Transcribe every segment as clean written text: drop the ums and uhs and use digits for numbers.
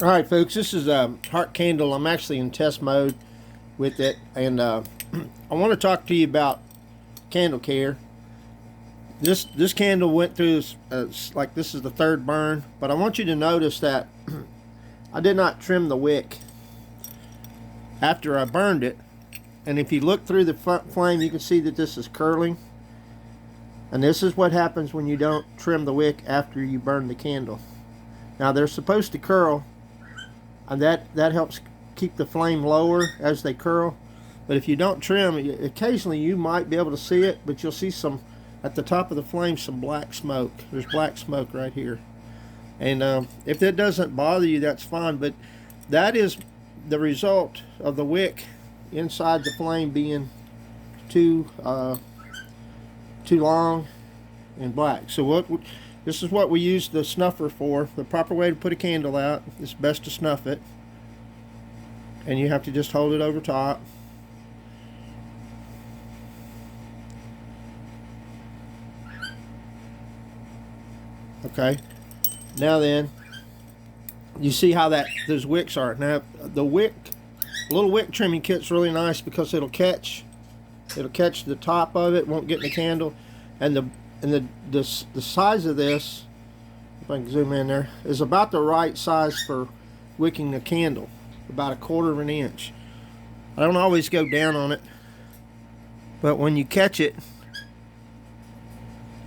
Alright folks, this is a heart candle. I'm actually in test mode with it, and I want to talk to you about candle care. This candle went through like this is the third burn, but I want you to notice that I did not trim the wick after I burned it. And if you look through the flame, you can see that this is curling, and this is what happens when you don't trim the wick after you burn the candle. Now they're supposed to curl, and that helps keep the flame lower as they curl. But if you don't trim, occasionally you might be able to see it, but you'll see some at the top of the flame, some black smoke. There's black smoke right here, and if that doesn't bother you, that's fine. But that is the result of the wick inside the flame being too long and black. So this is what we use the snuffer for. The proper way to put a candle out is best to snuff it, and you have to just hold it over top. Okay, now then, you see how those wicks are. Now the little wick trimming kit's really nice because it'll catch the top of it, won't get in the candle, and the size of this, if I can zoom in there, is about the right size for wicking the candle, about 1/4 of an inch. I don't always go down on it, but when you catch it,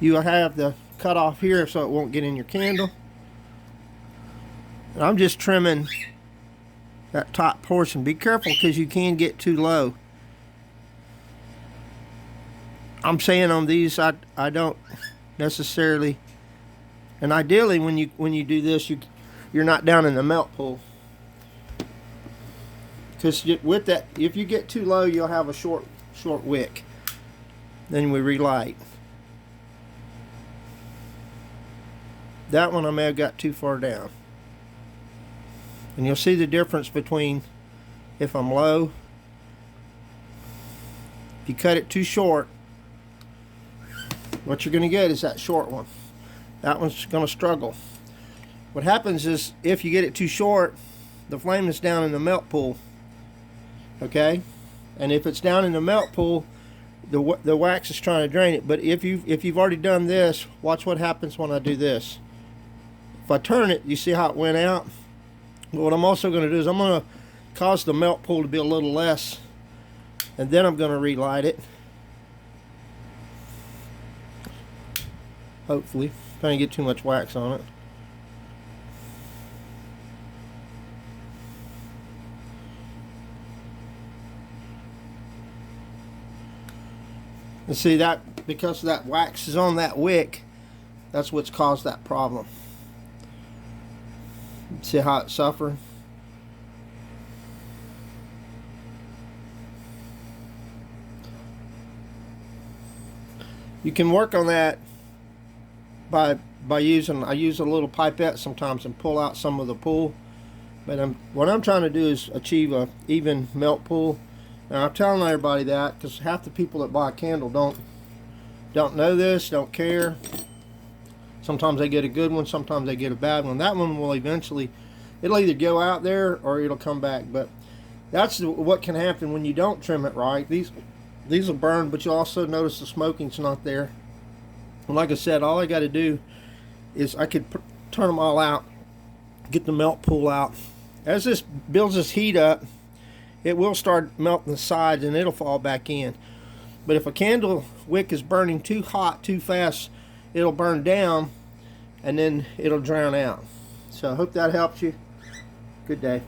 you have the cut off here so it won't get in your candle. And I'm just trimming that top portion. Be careful because you can get too low. I'm saying on these, I don't necessarily, and ideally when you do this, you're not down in the melt pool, because with that, if you get too low, you'll have a short wick. Then we relight. That one I may have got too far down, and you'll see the difference between if I'm low. If you cut it too short, what you're going to get is that short one. That one's going to struggle. What happens is if you get it too short, the flame is down in the melt pool. Okay, and if it's down in the melt pool, the wax is trying to drain it. But if you've already done this, watch what happens when I do this. If I turn it, you see how it went out? But what I'm also going to do is I'm going to cause the melt pool to be a little less, and then I'm going to relight it. Hopefully, trying to get too much wax on it. And see that, because that wax is on that wick, that's what's caused that problem. See how it's suffering? You can work on that by using, I use a little pipette sometimes and pull out some of the pool. But what I'm trying to do is achieve a even melt pool. Now I'm telling everybody that because half the people that buy a candle don't know this, don't care. Sometimes they get a good one, sometimes they get a bad one. That one will eventually, it'll either go out there or it'll come back. But that's what can happen when you don't trim it right. These will burn, but you'll also notice the smoking's not there. And like I said, all I got to do is I could turn them all out, get the melt pool out. As this builds this heat up, it will start melting the sides and it'll fall back in. But if a candle wick is burning too hot, too fast, it'll burn down and then it'll drown out. So I hope that helps you. Good day.